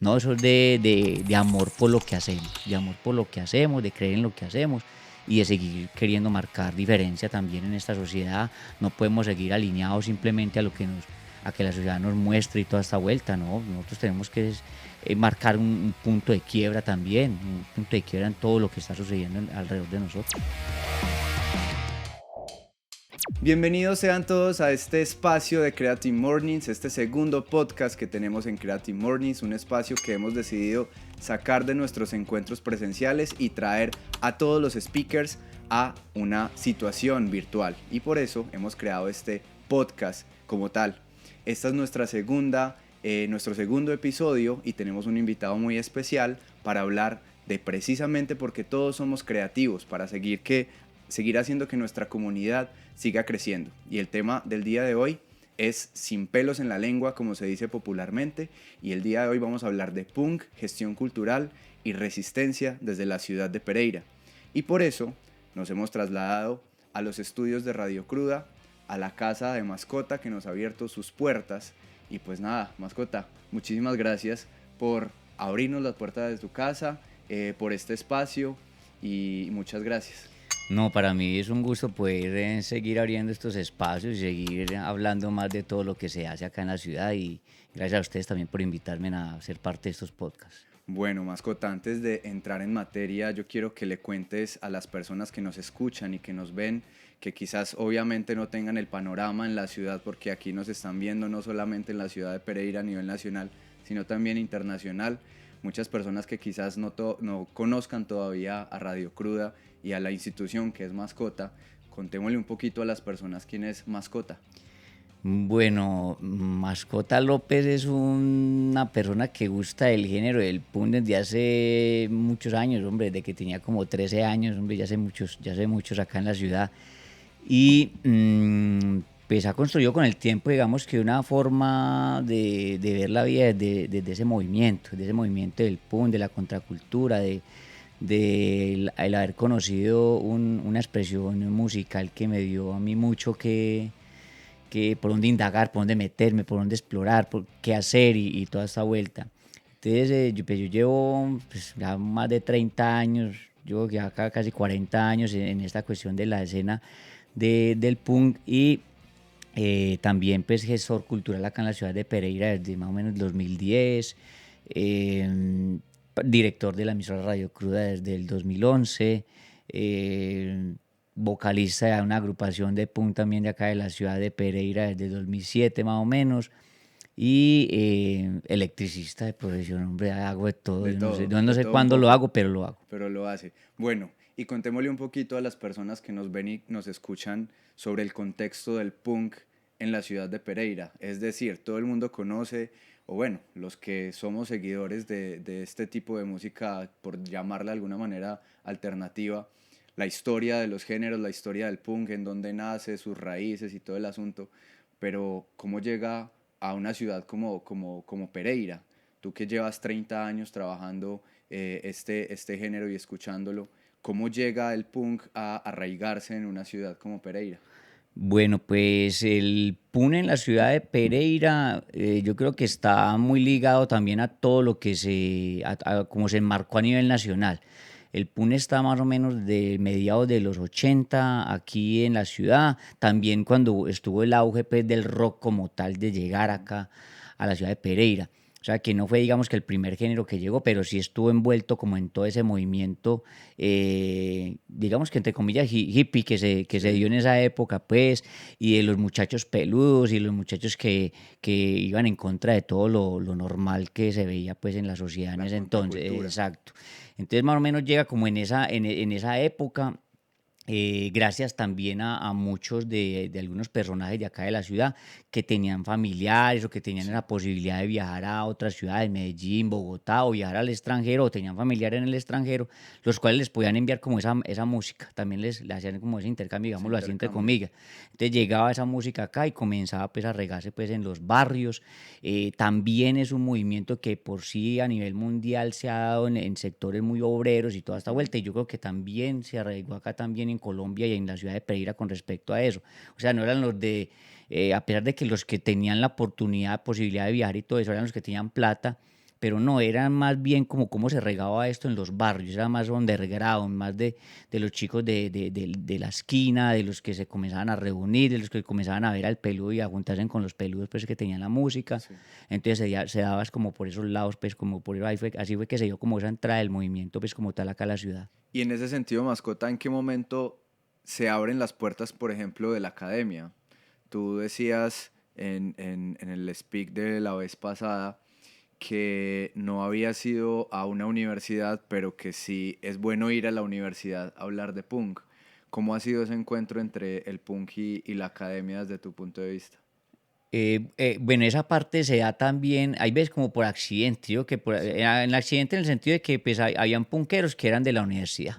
No, eso es de amor por lo que hacemos, de amor por lo que hacemos, de creer en lo que hacemos y de seguir queriendo marcar diferencia también en esta sociedad. No podemos seguir alineados simplemente a que la sociedad nos muestre y toda esta vuelta, ¿no? Nosotros tenemos que marcar un punto de quiebra también, un punto de quiebra en todo lo que está sucediendo alrededor de nosotros. Bienvenidos sean todos a este espacio de Creative Mornings, este segundo podcast que tenemos en Creative Mornings, un espacio que hemos decidido sacar de nuestros encuentros presenciales y traer a todos los speakers a una situación virtual. Y por eso hemos creado este podcast como tal. Esta es nuestro segundo episodio y tenemos un invitado muy especial para hablar de precisamente porque todos somos creativos, para seguir haciendo que nuestra comunidad siga creciendo. Y el tema del día de hoy es sin pelos en la lengua, como se dice popularmente, y el día de hoy vamos a hablar de punk, gestión cultural y resistencia desde la ciudad de Pereira. Y por eso nos hemos trasladado a los estudios de Radio Cruda, a la casa de Mascota que nos ha abierto sus puertas. Y pues nada, Mascota, muchísimas gracias por abrirnos las puertas de tu casa, por este espacio y muchas gracias. No, para mí es un gusto poder seguir abriendo estos espacios y seguir hablando más de todo lo que se hace acá en la ciudad y gracias a ustedes también por invitarme a ser parte de estos podcasts. Bueno, Mascota, antes de entrar en materia, yo quiero que le cuentes a las personas que nos escuchan y que nos ven, que quizás obviamente no tengan el panorama en la ciudad, porque aquí nos están viendo no solamente en la ciudad de Pereira a nivel nacional, sino también internacional. Muchas personas que quizás no conozcan todavía a Radio Cruda y a la institución que es Mascota. Contémosle un poquito a las personas quién es Mascota. Bueno, Mascota López es una persona que gusta del género del punk desde hace muchos años, hombre, desde que tenía como 13 años, hombre, ya hace muchos acá en la ciudad. Y pues ha construido con el tiempo, digamos que una forma de ver la vida desde ese movimiento del punk, de la contracultura, de el haber conocido una expresión musical que me dio a mí mucho que por dónde indagar, por dónde meterme, por dónde explorar, por qué hacer y toda esta vuelta. Entonces, yo llevo pues, ya más de 30 años, llevo ya acá casi 40 años en esta cuestión de la escena del punk y también pues gestor cultural acá en la ciudad de Pereira desde más o menos 2010, director de la emisora Radio Cruda desde el 2011, vocalista de una agrupación de punk también de acá de la ciudad de Pereira desde 2007 más o menos, y electricista de profesión, hombre, hago de todo, yo no De sé todo un cuándo lo poco, hago, pero lo hago. pero lo hace. Bueno, y contémosle un poquito a las personas que nos ven y nos escuchan sobre el contexto del punk en la ciudad de Pereira. Es decir, todo el mundo conoce, o bueno, los que somos seguidores de este tipo de música, por llamarla de alguna manera alternativa, la historia de los géneros, la historia del punk, en dónde nace, sus raíces y todo el asunto, pero cómo llega a una ciudad como Pereira. Tú que llevas 30 años trabajando este género y escuchándolo, ¿cómo llega el punk a arraigarse en una ciudad como Pereira? Bueno, pues el PUN en la ciudad de Pereira, yo creo que está muy ligado también a todo lo que como se enmarcó a nivel nacional. El PUN está más o menos de mediados de los 80 aquí en la ciudad, también cuando estuvo el auge pues, del rock como tal de llegar acá a la ciudad de Pereira. O sea, que no fue, digamos, que el primer género que llegó, pero sí estuvo envuelto como en todo ese movimiento, digamos que entre comillas, hippie que se dio Sí, en esa época, pues, y de los muchachos peludos y los muchachos que iban en contra de todo lo normal que se veía, pues, en la sociedad en la ese entonces. contracultura. Exacto. Entonces, más o menos llega como en esa época, gracias también a muchos de algunos personajes de acá de la ciudad que tenían familiares o que tenían Sí, la posibilidad de viajar a otras ciudades, Medellín, Bogotá, o viajar al extranjero, o tenían familiares en el extranjero, los cuales les podían enviar como esa música, también le hacían como ese intercambio, ese digámoslo así, entre intercambio. comillas. Entonces llegaba esa música acá y comenzaba pues a regarse pues en los barrios. También es un movimiento que por sí a nivel mundial se ha dado en sectores muy obreros y toda esta Mm. vuelta, y yo creo que también se arraigó acá también en Colombia y en la ciudad de Pereira con respecto a eso. O sea, no eran los a pesar de que los que tenían la oportunidad, posibilidad de viajar y todo eso, eran los que tenían plata, pero no, era más bien como cómo se regaba esto en los barrios, era más underground, más de los chicos de la esquina, de los que se comenzaban a reunir, de los que comenzaban a ver al peludo y a juntarse con los peludos pues que tenían la música. Sí. Entonces se daba como por esos lados, pues como por ahí fue, así fue que se dio como esa entrada del movimiento pues como tal acá a la ciudad. Y en ese sentido, mascota, ¿en qué momento se abren las puertas, por ejemplo, de la academia? Tú decías en el speak de la vez pasada que no había ido a una universidad, pero que sí es bueno ir a la universidad a hablar de punk. ¿Cómo ha sido ese encuentro entre el punk y la academia desde tu punto de vista? Bueno, esa parte se da también, hay veces como por accidente, ¿yo? Que Sí. en accidente en el sentido de que pues, habían punqueros que eran de la universidad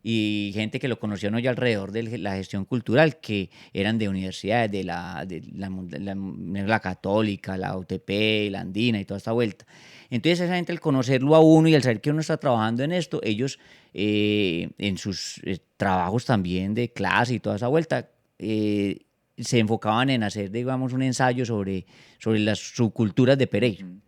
y gente que lo conoció no ya alrededor de la gestión cultural que eran de universidades, la Católica, la UTP, la Andina y toda esta vuelta. Entonces esa gente al conocerlo a uno y al saber que uno está trabajando en esto, ellos en sus trabajos también de clase y toda esa vuelta, se enfocaban en hacer, digamos, un ensayo sobre las subculturas de Pereira, Ujú.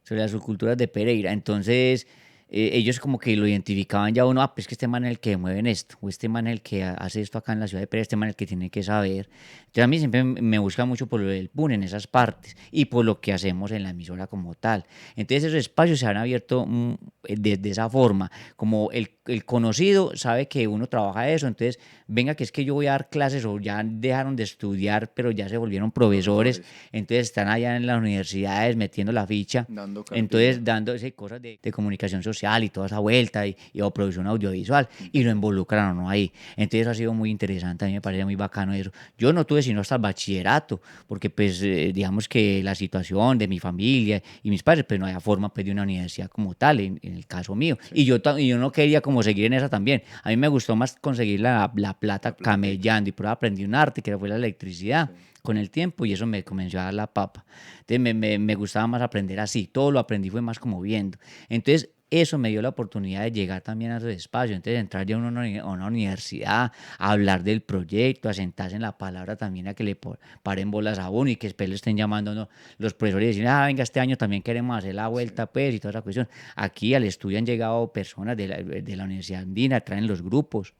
sobre las subculturas de Pereira. Entonces, ellos como que lo identificaban ya uno, pues que este man es el que mueve en esto, o este man es el que hace esto acá en la ciudad de Pereira, este man es el que tiene que saber. Entonces, a mí siempre me busca mucho por lo del PUN en esas partes y por lo que hacemos en la emisora como tal. Entonces, esos espacios se han abierto de esa forma, como el conocido sabe que uno trabaja eso, entonces, venga, que es que yo voy a dar clases o ya dejaron de estudiar, pero ya se volvieron profesores, Profesores, entonces están allá en las universidades metiendo la ficha, dando entonces carpilla. dándose cosas de comunicación social y toda esa vuelta o producción audiovisual y lo Ujú. involucran o no ahí. Entonces eso ha sido muy interesante, a mí me parece muy bacano eso. Yo no tuve sino hasta el bachillerato, porque pues digamos que la situación de mi familia y mis padres, pues no había forma pues de una universidad como tal, en el caso mío. Sí, Y yo no quería como seguir en esa también. A mí me gustó más conseguir la la plata plática. camellando y por ahí aprendí un arte que fue la electricidad Sí. con el tiempo y eso me comenzó a dar la papa. Entonces me gustaba más aprender así, todo lo aprendí fue más como viendo. Entonces eso me dio la oportunidad de llegar también a esos espacios, entonces entrar ya a una universidad, a hablar del proyecto, a sentarse en la palabra también, a que le paren bolas a uno y que después le estén llamando ¿no? los profesores y decir, ah, venga, este año también queremos hacer la Sí. vuelta, pues, y toda esa cuestión. Aquí al estudio han llegado personas de la Universidad Andina, traen los grupos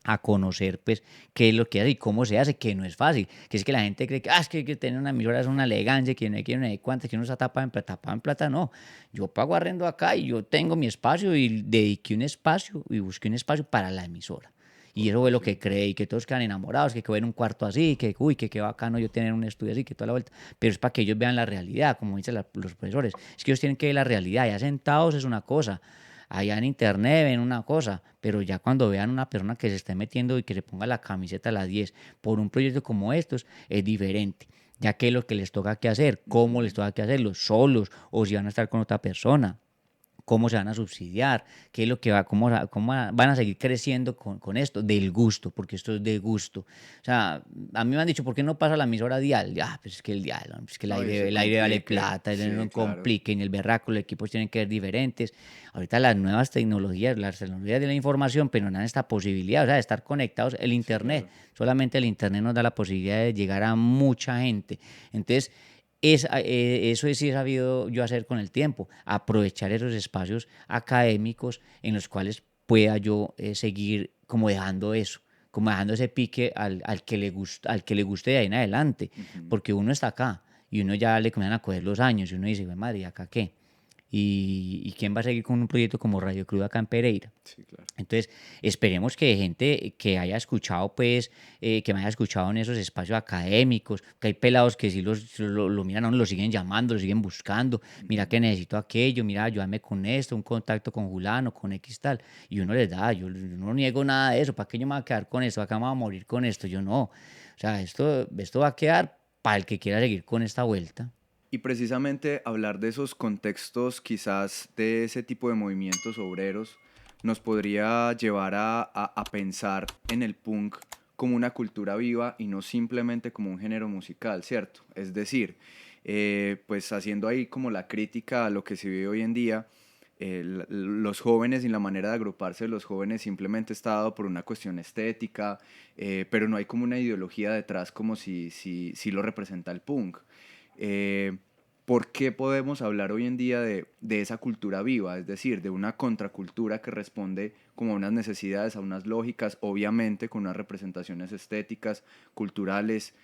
a conocer pues qué es lo que hace y cómo se hace, que no es fácil, que es que la gente cree que, es que tener una emisora es una elegancia, que no hay que no hay cuántas, que uno está tapado en plata, no, yo pago arrendo acá y yo tengo mi espacio y dediqué un espacio y busqué un espacio para la emisora. Y eso fue lo que Sí. creí, que todos quedan enamorados, que ven un cuarto así, que uy, que qué bacano yo tener un estudio así, que toda la vuelta. Pero es para que ellos vean la realidad, como dicen los profesores. Es que ellos tienen que ver la realidad, ya sentados es una cosa, allá en internet ven una cosa, pero ya cuando vean una persona que se esté metiendo y que se ponga la camiseta a las 10 por un proyecto como estos, es diferente. Ya que es lo que les toca que hacer, cómo les Ujú. toca que hacerlo, solos o si van a estar con otra persona, cómo se van a subsidiar, qué es lo que va, van a seguir creciendo con esto, del gusto, porque esto es de gusto. O sea, a mí me han dicho, ¿por qué no pasa la emisora dial? Ya, pues es que el dial, ¿no? Es que No, y se el aire vale complique. plata, el Sí, no claro. complique, en el berraco los equipos tienen que ser diferentes. Ahorita las tecnologías de la información, pero no dan esta posibilidad, o sea, de estar conectados, el Sí, internet, claro. solamente el internet nos da la posibilidad de llegar a mucha gente. Entonces, eso sí he sabido yo hacer con el tiempo, aprovechar esos espacios académicos en los cuales pueda yo seguir como dejando eso, como dejando ese pique al que le guste de ahí en adelante, Ujú. porque uno está acá y uno ya le comienzan a coger los años y uno dice, "Güey, madre, ¿y acá qué? ¿Y quién va a seguir con un proyecto como Radio Crudo acá en Pereira? Sí, claro. Entonces, esperemos que gente que haya escuchado, pues, que me haya escuchado en esos espacios académicos, que hay pelados que sí lo miran, a uno, lo siguen llamando, lo siguen buscando, mira Ujú. que necesito aquello, mira, ayúdame con esto, un contacto con Julano, con X tal, y uno les da, yo no niego nada de eso, ¿para qué yo me voy a quedar con esto? ¿Acá me voy a morir con esto? Yo no, o sea, esto va a quedar para el que quiera seguir con esta vuelta. Y precisamente hablar de esos contextos, quizás de ese tipo de movimientos obreros, nos podría llevar a pensar en el punk como una cultura viva y no simplemente como un género musical, ¿cierto? Es decir, pues haciendo ahí como la crítica a lo que se vive hoy en día, los jóvenes y la manera de agruparse de los jóvenes simplemente está dado por una cuestión estética, pero no hay como una ideología detrás como si lo representa el punk. Eh, ¿por qué podemos hablar hoy en día de esa cultura viva? Es decir, de una contracultura que responde como a unas necesidades, a unas lógicas, obviamente con unas representaciones estéticas, culturales,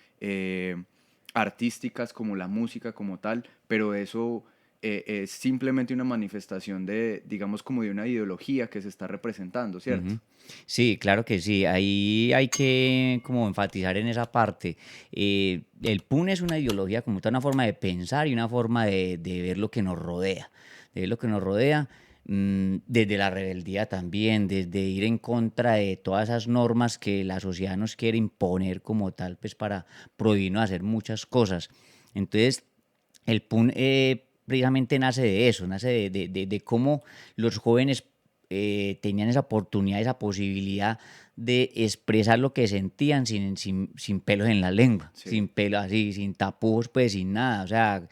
artísticas, como la música como tal, pero eso es simplemente una manifestación de, digamos, como de una ideología que se está representando, ¿cierto? Ujú. Sí, claro que sí. Ahí hay que como enfatizar en esa parte. El PUN es una ideología como tal, una forma de pensar y una forma de ver lo que nos rodea. De ver lo que nos rodea, desde la rebeldía también, desde ir en contra de todas esas normas que la sociedad nos quiere imponer como tal, pues para prohibirnos hacer muchas cosas. Entonces, el PUN precisamente nace de eso, nace de cómo los jóvenes tenían esa oportunidad, esa posibilidad de expresar lo que sentían sin pelos en la lengua, Sí. sin pelo así, sin tapujos, pues sin nada, o sea,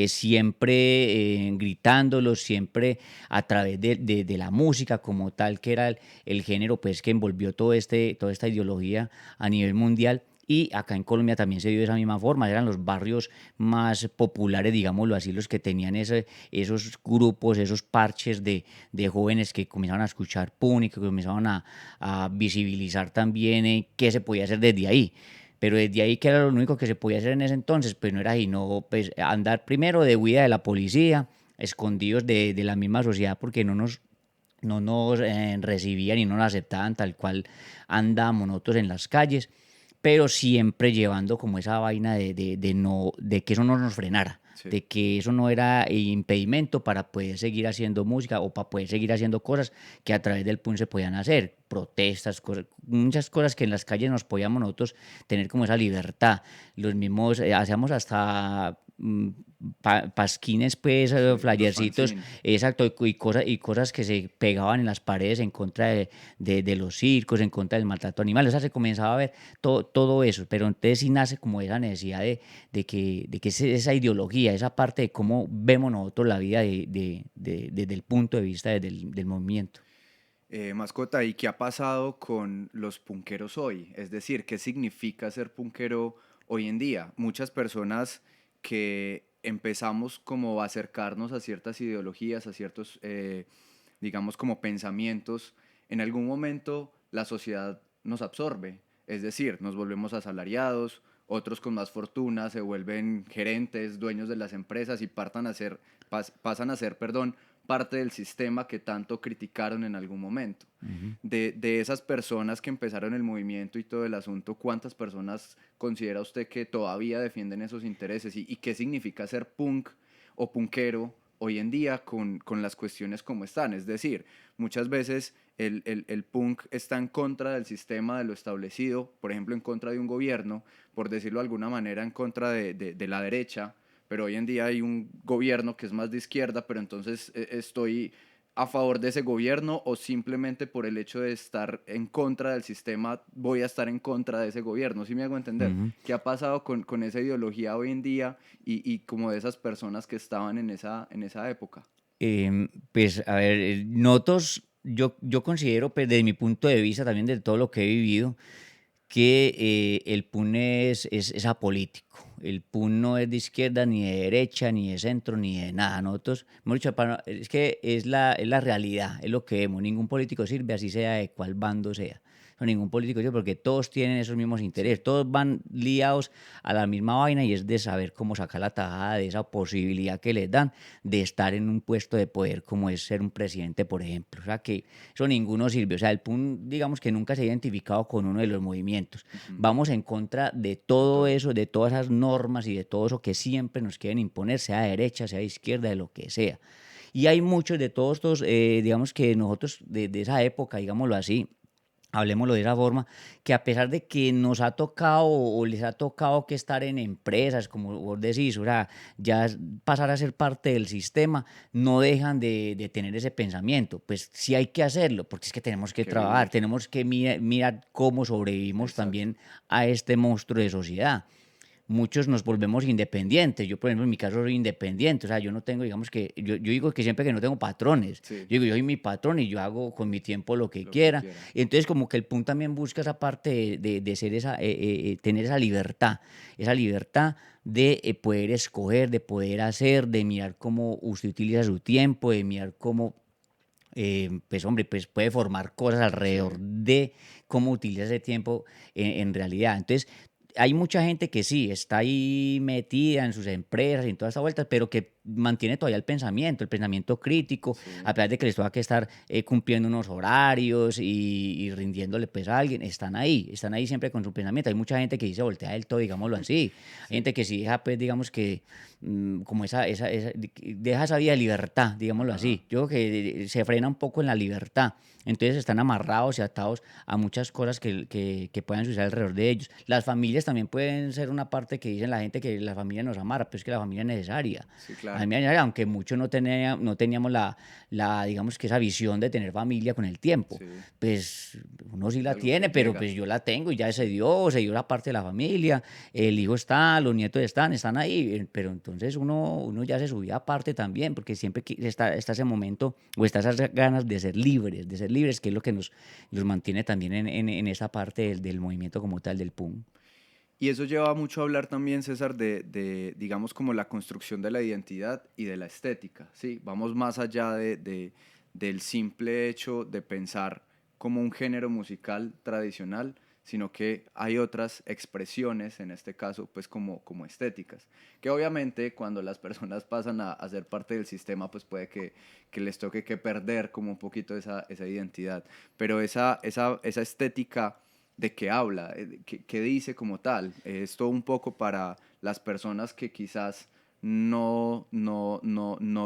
siempre gritándolos, siempre a través de la música como tal, que era el género pues que envolvió toda esta ideología a nivel mundial. Y acá en Colombia también se dio de esa misma forma, eran los barrios más populares, digámoslo así, los que tenían esos grupos, esos parches de jóvenes que comenzaban a escuchar punk y que comenzaban a visibilizar también qué se podía hacer desde ahí. Pero desde ahí, que era lo único que se podía hacer en ese entonces, pues no era ahí, no, pues andar primero de huida de la policía, escondidos de la misma sociedad, porque no nos recibían y no nos aceptaban tal cual andábamos nosotros en las calles, pero siempre llevando como esa vaina de que eso no nos frenara, Sí. de que eso no era impedimento para poder seguir haciendo música o para poder seguir haciendo cosas que a través del PUN se podían hacer, protestas, muchas cosas que en las calles nos podíamos nosotros tener como esa libertad. Los mismos, hacíamos hasta pasquines, pues, Sí, los flyercitos, fanzines. exacto, y cosas que se pegaban en las paredes en contra de los circos, en contra del maltrato animal. O sea, se comenzaba a ver todo eso, pero entonces sí nace como esa necesidad de que esa ideología, esa parte de cómo vemos nosotros la vida desde el punto de vista del movimiento. Mascota, ¿y qué ha pasado con los punqueros hoy? Es decir, ¿qué significa ser punquero hoy en día? Muchas personas que empezamos como a acercarnos a ciertas ideologías, a ciertos, digamos, como pensamientos, en algún momento la sociedad nos absorbe. Es decir, nos volvemos asalariados, otros con más fortuna se vuelven gerentes, dueños de las empresas y pasan a ser, perdón, parte del sistema que tanto criticaron en algún momento. Ujú. De esas personas que empezaron el movimiento y todo el asunto, ¿cuántas personas considera usted que todavía defienden esos intereses? ¿Y qué significa ser punk o punkero hoy en día con las cuestiones como están? Es decir, muchas veces el punk está en contra del sistema, de lo establecido, por ejemplo, en contra de un gobierno, por decirlo de alguna manera, en contra de la derecha, pero hoy en día hay un gobierno que es más de izquierda, pero entonces estoy a favor de ese gobierno o simplemente por el hecho de estar en contra del sistema voy a estar en contra de ese gobierno. ¿Sí me hago entender? Ujú. ¿Qué ha pasado con esa ideología hoy en día y como de esas personas que estaban en esa época? Pues a ver, nosotros, yo considero, pues desde mi punto de vista también de todo lo que he vivido, que el PUN es apolítico. El PUN no es de izquierda, ni de derecha, ni de centro, ni de nada. Nosotros, hemos dicho, es que es la realidad, es lo que vemos. Ningún político sirve, así sea de cuál bando sea. No, ningún político sirve porque todos tienen esos mismos Sí, intereses, todos van liados a la misma vaina y es de saber cómo sacar la tajada de esa posibilidad que les dan de estar en un puesto de poder como es ser un presidente, por ejemplo. O sea que eso ninguno sirve. O sea, el PUN, digamos que nunca se ha identificado con uno de los movimientos. ujú, Vamos en contra de de todo todo. eso, de todas esas normas y de todo eso que siempre nos quieren imponer, sea de derecha, sea de izquierda, de lo que sea. Y hay muchos de todos estos, digamos que nosotros de esa época, digámoslo así, hablemoslo de esa forma, que a pesar de que nos ha tocado o les ha tocado que estar en empresas, como vos decís, o sea, pasar a ser parte del sistema, no dejan de tener ese pensamiento. Pues sí hay que hacerlo, porque es que tenemos Hay que que trabajar, vivir. tenemos que mirar cómo sobrevivimos Exacto. también a este monstruo de sociedad. Muchos nos volvemos independientes. Yo, por ejemplo, en mi caso soy independiente. O sea, yo no tengo, digamos que, yo digo que siempre que no tengo patrones. Sí, Yo digo, yo soy mi patrón y yo hago con mi tiempo lo que lo que quiera. quiera. Y entonces como que el punto también busca esa parte de ser tener esa libertad de poder escoger, de poder hacer, de mirar cómo usted utiliza su tiempo, de mirar cómo pues hombre, pues puede formar cosas alrededor Sí, de cómo utiliza ese tiempo en realidad. Entonces, hay mucha gente que sí, está ahí metida en sus empresas y en todas estas vueltas, pero que mantiene todavía el pensamiento crítico, a sí, pesar de que les tenga que estar cumpliendo unos horarios y rindiéndole pues a alguien, están ahí siempre con su pensamiento. Hay mucha gente que dice voltea del todo, digámoslo así. Hay sí, gente que sí deja, pues, digamos que como deja esa vida de libertad, digámoslo ajá, así. Yo creo que se frena un poco en la libertad. Entonces están amarrados y atados a muchas cosas que puedan suceder alrededor de ellos. Las familias también pueden ser una parte que dicen la gente que la familia nos amarra, pero es que la familia es necesaria. sí, La claro, familia es necesaria, aunque muchos no teníamos digamos que esa visión de tener familia con el tiempo. sí, Pues uno sí es la algo que tiene, pero llega, pues yo la tengo y ya sí, se dio la parte de la familia, el hijo está, los nietos están ahí, pero entonces uno ya se subía aparte también, porque siempre está ese momento o está esas ganas de ser libres, que es lo que nos mantiene también en esa parte del movimiento como tal del PUM. Y eso lleva mucho a hablar también, César, digamos, como la construcción de la identidad y de la estética, ¿sí? Vamos más allá del simple hecho de pensar como un género musical tradicional, sino que hay otras expresiones, en este caso, pues como estéticas, que obviamente cuando las personas pasan a ser parte del sistema, pues puede que les toque que perder como un poquito esa identidad, pero esa estética de qué habla, qué dice como tal. Es todo un poco para las personas que quizás no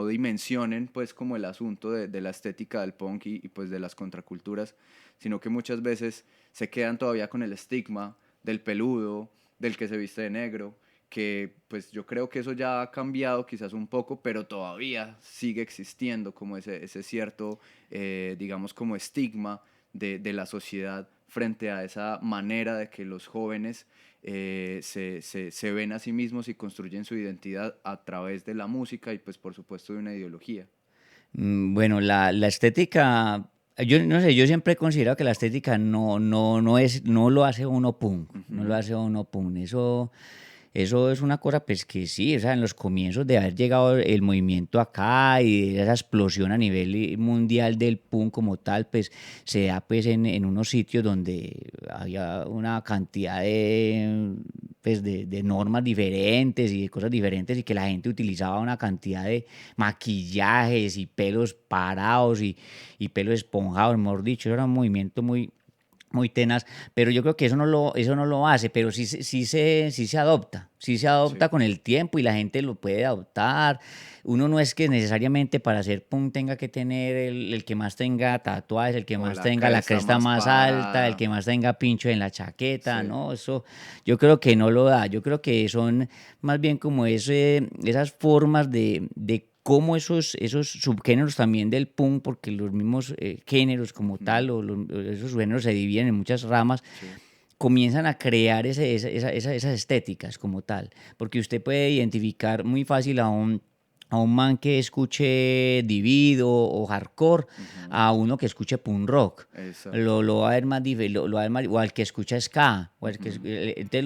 dimensionen pues como el asunto de la estética del punk y pues de las contraculturas, sino que muchas veces se quedan todavía con el estigma del peludo, del que se viste de negro, que pues yo creo que eso ya ha cambiado quizás un poco, pero todavía sigue existiendo como ese cierto, digamos, como estigma de la sociedad frente a esa manera de que los jóvenes se ven a sí mismos y construyen su identidad a través de la música y pues por supuesto de una ideología. Bueno, la estética, yo no sé, yo siempre he considerado que la estética no lo hace uno punk, no lo Ujú, hace uno punk. Eso es una cosa, pues que sí, o sea, en los comienzos de haber llegado el movimiento acá y de esa explosión a nivel mundial del punk como tal, pues se da pues en unos sitios donde había una cantidad de normas diferentes y de cosas diferentes y que la gente utilizaba una cantidad de maquillajes y pelos parados y pelos esponjados, mejor dicho, eso era un movimiento muy tenaz, pero yo creo que eso no lo hace, pero sí se sí, adopta con el tiempo y la gente lo puede adoptar. Uno no es que necesariamente para hacer punk tenga que tener el que más tenga tatuajes, el que o más la tenga la cresta cresta más más alta, el parada, que más tenga pincho en la chaqueta, sí, ¿no? Eso yo creo que no lo da, yo creo que son más bien como esas formas de cómo esos subgéneros también del punk, porque los mismos géneros como ujú, tal, esos subgéneros se dividen en muchas ramas, sí, comienzan a crear esas estéticas como tal, porque usted puede identificar muy fácil a un man que escuche Divido o hardcore, ujú, a uno que escuche punk rock. exacto, Lo va a ver más, lo va a ver o al que escucha ska, ujú, entonces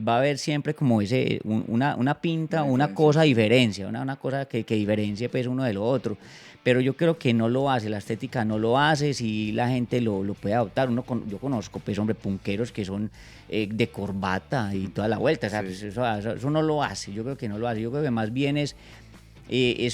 va a ver siempre como una pinta, una una diferencia, cosa sí, diferencia, una cosa que diferencie pues uno de lo otro. Pero yo creo que no lo hace, la estética no lo hace, si la gente lo puede adoptar. Yo conozco, pues, hombre, punqueros que son de corbata y toda la vuelta, o sea, pues sí, eso no lo hace, yo creo que no lo hace, yo creo que más bien es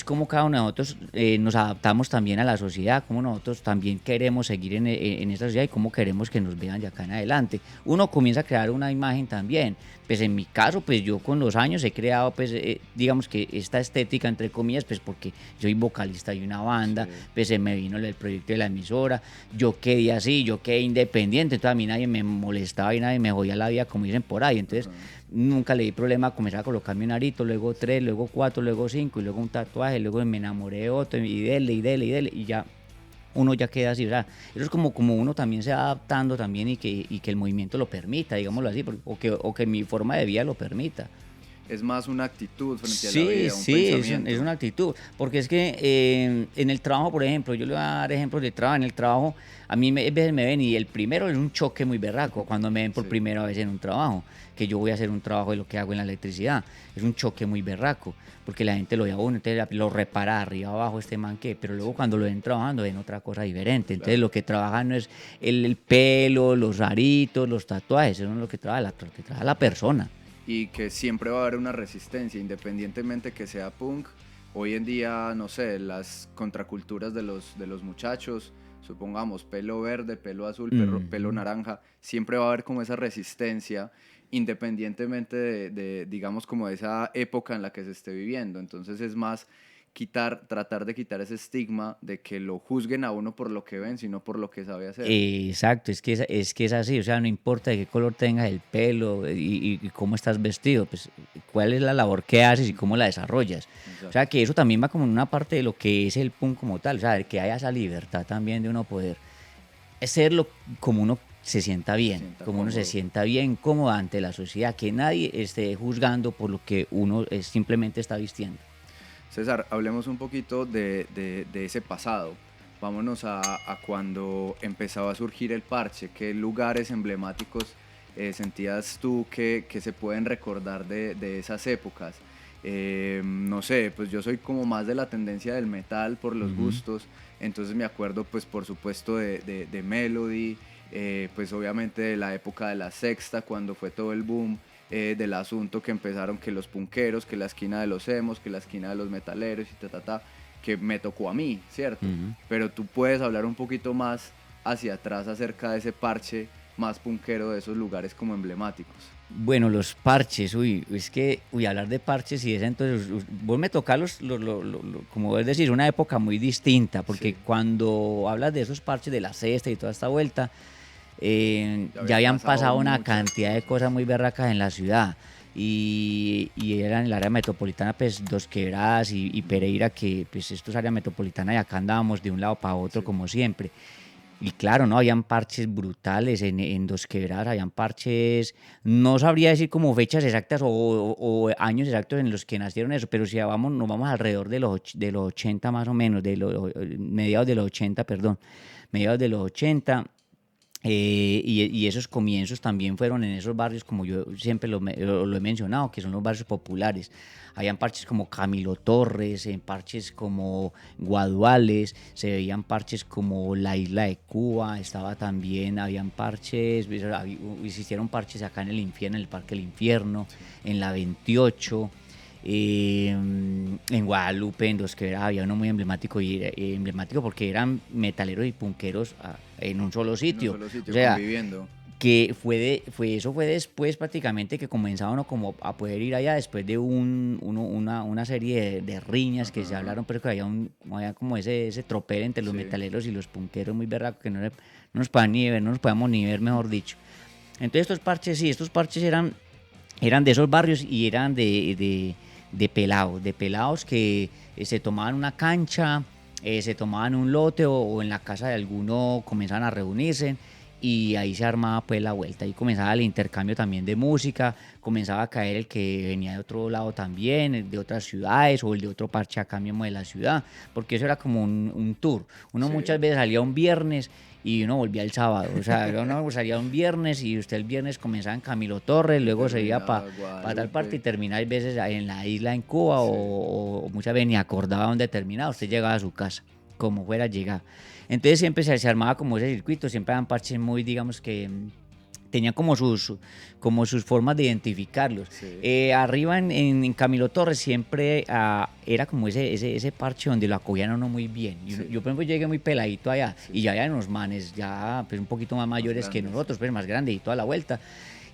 como cada uno de nosotros nos adaptamos también a la sociedad, como nosotros también queremos seguir en esta sociedad y cómo queremos que nos vean de acá en adelante. Uno comienza a crear una imagen también. Pues en mi caso, pues yo con los años he creado, pues digamos que esta estética, entre comillas, pues porque soy vocalista de una banda, sí, pues se me vino el proyecto de la emisora, yo quedé así, yo quedé independiente, entonces a mí nadie me molestaba y nadie me jodía la vida, como dicen por ahí. Entonces ajá. nunca le di problema a comenzar a colocarme un arito, luego tres, luego cuatro, luego cinco, y luego un tatuaje, luego me enamoré de otro, y dele, y dele, y dele, y ya uno ya queda así, o sea, eso es como uno también se va adaptando también y que el movimiento lo permita, digámoslo Sí. así, o que mi forma de vida lo permita. es más una actitud frente a la Sí, vida, un sí, pensamiento. es una actitud, porque es que en el trabajo, por ejemplo, yo le voy a dar ejemplos de trabajo, en el trabajo a mí a veces me ven y el primero es un choque muy berraco cuando me ven por Sí, primera vez en un trabajo, que yo voy a hacer un trabajo de lo que hago en la electricidad, es un choque muy berraco, porque la gente lo ve a uno, entonces lo repara arriba abajo este man que, pero luego sí, cuando lo ven trabajando ven otra cosa diferente, entonces claro. lo que trabajan no es el pelo, los aritos, los tatuajes, eso no es lo que trabaja, lo que trabaja la persona. Y que siempre va a haber una resistencia, independientemente que sea punk. Hoy en día, no sé, las contraculturas de los muchachos, supongamos pelo verde, pelo azul, pelo Ujú. naranja, siempre va a haber como esa resistencia, independientemente digamos, como de esa época en la que se esté viviendo. Entonces es más tratar de quitar ese estigma de que lo juzguen a uno por lo que ven, sino por lo que sabe hacer. Exacto, es que es así, o sea, no importa de qué color tengas el pelo y cómo estás vestido, pues cuál es la labor que haces y cómo la desarrollas. O sea, Exacto. que eso también va como en una parte de lo que es el punk como tal, o sea, de que haya esa libertad también de uno poder serlo como uno se sienta Se bien, sienta como uno se cómodo. sienta bien, cómodo ante la sociedad, que nadie esté juzgando por lo que uno simplemente está vistiendo. César, hablemos un poquito de ese pasado. Vámonos a cuando empezaba a surgir el parche. ¿Qué lugares emblemáticos sentías tú que se pueden recordar de esas épocas? No sé, pues yo soy como más de la tendencia del metal por los Ujú. gustos, entonces me acuerdo pues por supuesto de Melody, pues obviamente de la época de la sexta cuando fue todo el boom del asunto que empezaron que los punqueros, que la esquina de los emos, que la esquina de los metaleros y que me tocó a mí, ¿cierto? Ujú. Pero tú puedes hablar un poquito más hacia atrás acerca de ese parche más punquero de esos lugares como emblemáticos. Bueno, los parches, uy, es que, uy, hablar de parches y eso, entonces, vos me tocás como vos decís, una época muy distinta, porque Sí, cuando hablas de esos parches de la cesta y toda esta vuelta, ya ya habían habían pasado pasado una muchas cantidad de cosas. cosas muy berracas en la ciudad, y era en el área metropolitana, pues, Dos Quebradas y Pereira, que, pues, esto es área metropolitana, y acá andábamos de un lado para otro, Sí, como siempre. Y claro, ¿no? Habían parches brutales en Dos Quebradas, habían parches, no sabría decir como fechas exactas o años exactos en los que nacieron eso, pero si vamos, nos vamos alrededor de los 80 más o menos, mediados de los 80, perdón, mediados de los 80, y esos comienzos también fueron en esos barrios, como yo siempre lo he mencionado, que son los barrios populares. Habían parches como Camilo Torres, en parches como Guaduales, se veían parches como la isla de Cuba, estaba también, habían parches, existieron parches acá en el infierno, en el Parque del Infierno, sí. en la 28. En Guadalupe, en Dos Quebradas, había uno muy emblemático, emblemático porque eran metaleros y punqueros en un solo En un sitio. solo O sitio, sea, conviviendo. que eso fue después prácticamente que comenzaba uno como a poder ir allá después de una serie de riñas que se Ajá, hablaron, pero que había como ese tropel entre los sí. metaleros y los punqueros muy berraco que no nos podían ni ver, no nos podíamos ni ver, mejor dicho. Entonces estos parches, sí, estos parches eran de esos barrios y eran de pelados que se tomaban una cancha, se tomaban un lote o en la casa de alguno comenzaban a reunirse y ahí se armaba pues la vuelta, ahí comenzaba el intercambio también de música, comenzaba a caer el que venía de otro lado también, el de otras ciudades o el de otro parche acá mismo de la ciudad, porque eso era como un tour. Uno Sí. muchas veces salía un viernes y uno volvía el sábado, o sea, uno salía un viernes y usted el viernes comenzaba en Camilo Torres, Y luego se iba para terminaba tal parte y Guadalupe. terminaba a veces en la isla en Cuba Sí. o muchas veces ni acordaba dónde terminaba, usted Sí. llegaba a su casa, como fuera a llegar. Entonces siempre se armaba como ese circuito, siempre eran parches muy, digamos que tenían como sus formas de identificarlos. Sí. Arriba en Camilo Torres siempre era como ese parche donde lo acogían a uno muy bien. Sí. Yo, por ejemplo, llegué muy peladito allá Sí, y ya sí. había unos manes ya pues, un poquito más Más mayores que grandes. nosotros, pues más grandes y toda la vuelta.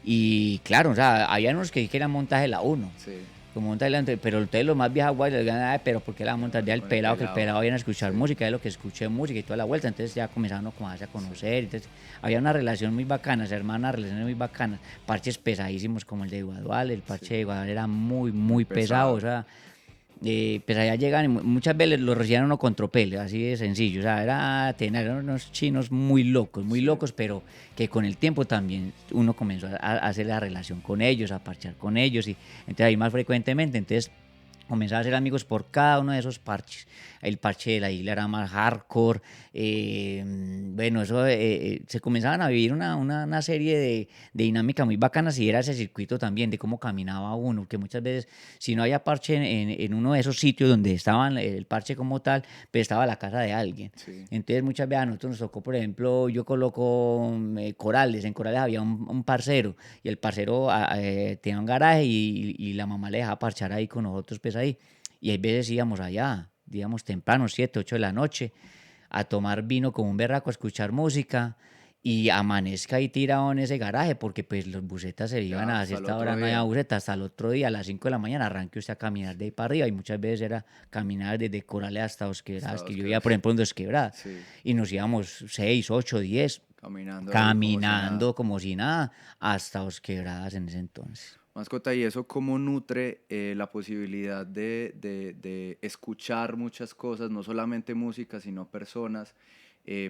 Y claro, o sea, había unos que eran montaje la uno. Sí. Como montaje la pero ustedes los más viejos guay les ganan, pero ¿por qué la montas ya el Con el pelado? Que el pelado. pelado viene a escuchar Sí. música, es lo que escuché música y toda la vuelta. Entonces ya comenzaron como a conocer. Entonces había una relación muy bacana, se armaban unas relaciones muy bacanas. Parches pesadísimos como el de Guadual. El Sí. parche de Guadual era muy, Muy muy pesado. O pesado. sea, Pues allá llegan y muchas veces lo recibían uno con tropel, así de sencillo. O sea, eran unos chinos muy Sí. locos, pero que con el tiempo también uno comenzó a hacer la relación con ellos, a parchar con ellos y entonces ahí más frecuentemente. Entonces comenzaba a hacer amigos por cada uno de esos parches. El parche de la isla era más hardcore. Bueno, eso se comenzaban a vivir una serie de dinámicas muy bacanas y era ese circuito también de cómo caminaba uno, que muchas veces si no había parche en uno de esos sitios donde estaban el parche como tal, pues estaba la casa de alguien. Sí. Entonces muchas veces a nosotros nos tocó, por ejemplo, yo coloco corales, en corales había un parcero y el parcero tenía un garaje y la mamá le dejaba parchar ahí con nosotros, pues ahí. Y hay veces íbamos allá, digamos temprano, 7, 8 de la noche, a tomar vino como un berraco, a escuchar música y amanezca ahí tirado en ese garaje porque pues los busetas se iban Ya, a hasta el cierta otro hora, no había día. buseta, hasta el otro día a las 5 de la mañana arranque usted a caminar de ahí para arriba y muchas veces era caminar desde Corales hasta Dos Quebradas, que Estados yo que vivía por ejemplo en Dos Quebradas sí, y nos íbamos 6, 8, 10 caminando ahí como si nada. caminando como si nada hasta Dos Quebradas en ese entonces. Mascota, ¿y eso cómo nutre la posibilidad de escuchar muchas cosas, no solamente música, sino personas,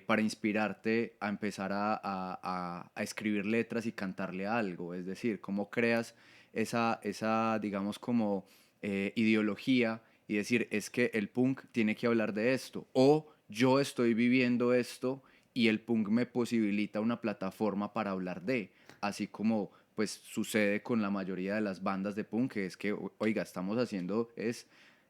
para inspirarte a empezar a escribir letras y cantarle algo? Es decir, ¿cómo creas esa digamos, como ideología y decir, es que el punk tiene que hablar de esto? O yo estoy viviendo esto y el punk me posibilita una plataforma para hablar de, así como pues sucede con la mayoría de las bandas de punk, que es que, oiga, estamos haciendo es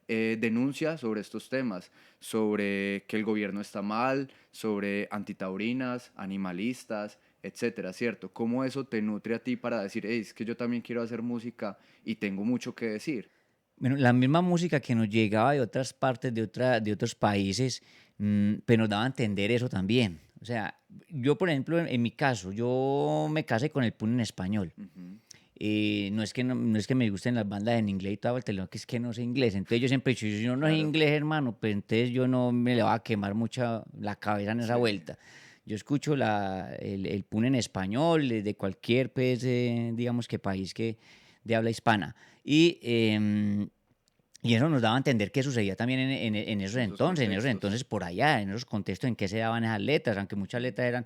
denuncia sobre estos temas, sobre que el gobierno está mal, sobre antitaurinas, animalistas, etcétera, ¿cierto? ¿Cómo eso te nutre a ti para decir, hey, es que yo también quiero hacer música y tengo mucho que decir? Bueno, la misma música que nos llegaba de otras partes, de otros países, pues nos daba a entender eso también. O sea, yo, por ejemplo, en mi caso, yo me casé con el pun en español. Ujú. No es que me gusten las bandas en inglés y todo, que es que no sé inglés. Entonces yo siempre he dicho, si yo no sé Claro, inglés, hermano, pues entonces yo no me le va a quemar mucha la cabeza en esa sí. vuelta. Yo escucho el pun en español, de cualquier, pues, digamos que país que de habla hispana. Y eso nos daba a entender qué sucedía también En esos en esos contextos. entonces por allá, en esos contextos en que se daban esas letras, aunque muchas Ujú. letras eran,